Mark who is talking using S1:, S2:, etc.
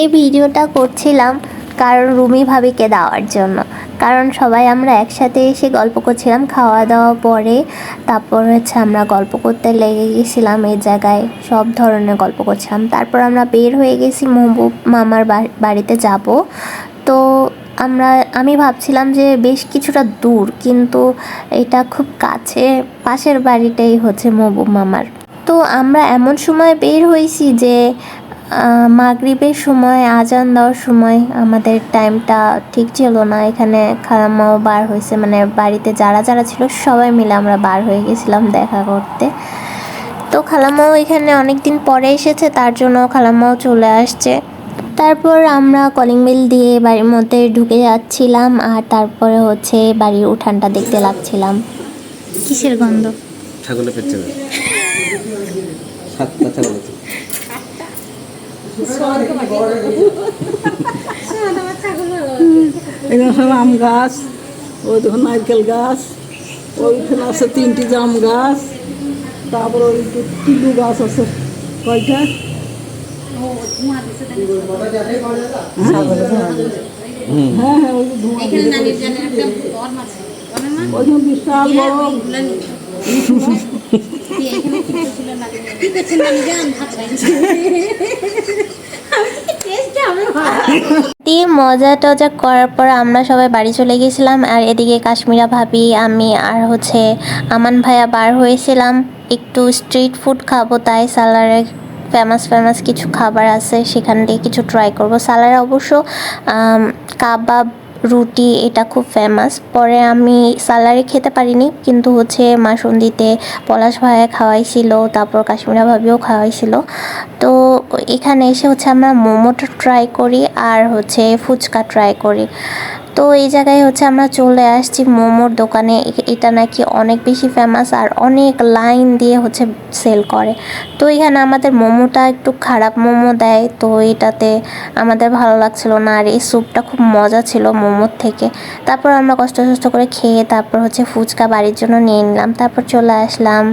S1: এই ভিডিওটা করছিলাম কারণ রুমি ভাবিকে দেওয়ার জন্য, কারণ সবাই আমরা একসাথে এসে গল্প করছিলাম খাওয়া দাওয়া পরে। তারপর আমরা গল্প করতে লেগে গেছিলাম, এই জায়গায় সব ধরনের গল্প করছিলাম। তারপর আমরা বের হয়ে গেছি মেহবুব মামার বাড়িতে যাব। তো আমি ভাবছিলাম যে বেশ কিছুটা দূর, কিন্তু এটা খুব কাছে, পাশের বাড়িটাই হচ্ছে মেহবুব মামার। তো আমরা এমন সময় বের হয়েছি যে মাগরিবের সময়, আজান দেওয়ার সময়। আমাদের টাইমটা ঠিক ছিল না। এখানে খালাম্মাও বার হয়েছে, মানে বাড়িতে যারা যারা ছিল সবাই মিলে আমরা বার হয়ে গেছিলাম দেখা করতে। তো খালাম্মাও এখানে অনেক দিন পরে এসেছে, তার জন্য খালাম্মাও চলে আসছে। তারপর আমরা কলিং বেল দিয়ে বাড়ির মধ্যে ঢুকে যাচ্ছিলাম, আর তারপরে বাড়ির উঠানটা দেখতে লাগছিলাম।
S2: কিসের গন্ধ?
S3: ছাগলের পেট চাবে। সাতটা ছাগল আছে।
S4: এখানে সব আম গাছ, ওই দেখুন নারকেল গাছ, ওইখানে আছে 3টি জাম গাছ, তারপর ওই তিলু গাছ আছে কয়টা। হ্যাঁ হ্যাঁ, ওই ওইখানে বিশাল বড়
S1: মজা টজা করার পর আমরা সবাই বাড়ি চলে গেছিলাম। আর এদিকে কাশ্মীরা ভাবি, আমি আর আমান ভাইয়া বার হয়েছিলাম একটু স্ট্রিট ফুড খাবো, তাই সালারে ফেমাস কিছু খাবার আছে, সেখান দিয়ে কিছু ট্রাই করব। সালারে অবশ্য কাবাব, রুটি এটা খুব ফেমাস। পরে আমি সালারে খেতে পারিনি, কিন্তু মাসুন্দিতে পলাশ ভাইয়া খাওয়াইছিল, তারপর কাশ্মীরা ভাবিও খাওয়াইছিল। তো এখানে এসে আমরা মোমোটা ট্রাই করি আর ফুচকা ট্রাই করি। তো এই জায়গায় আমরা চলে আসছি মোমোর দোকানে। এটা নাকি অনেক বেশি ফেমাস আর অনেক লাইন দিয়ে সেল করে। তো এখানে আমাদের মোমোটা একটু খারাপ মোমো দেয়, তো এটাতে আমাদের ভালো লাগছিল না। আর এই স্যুপটা খুব মজা ছিল মোমোর থেকে। তারপর আমরা কষ্ট করে খেয়ে তারপর ফুচকা বাড়ির জন্য নিয়ে নিলাম। তারপর চলে আসলাম।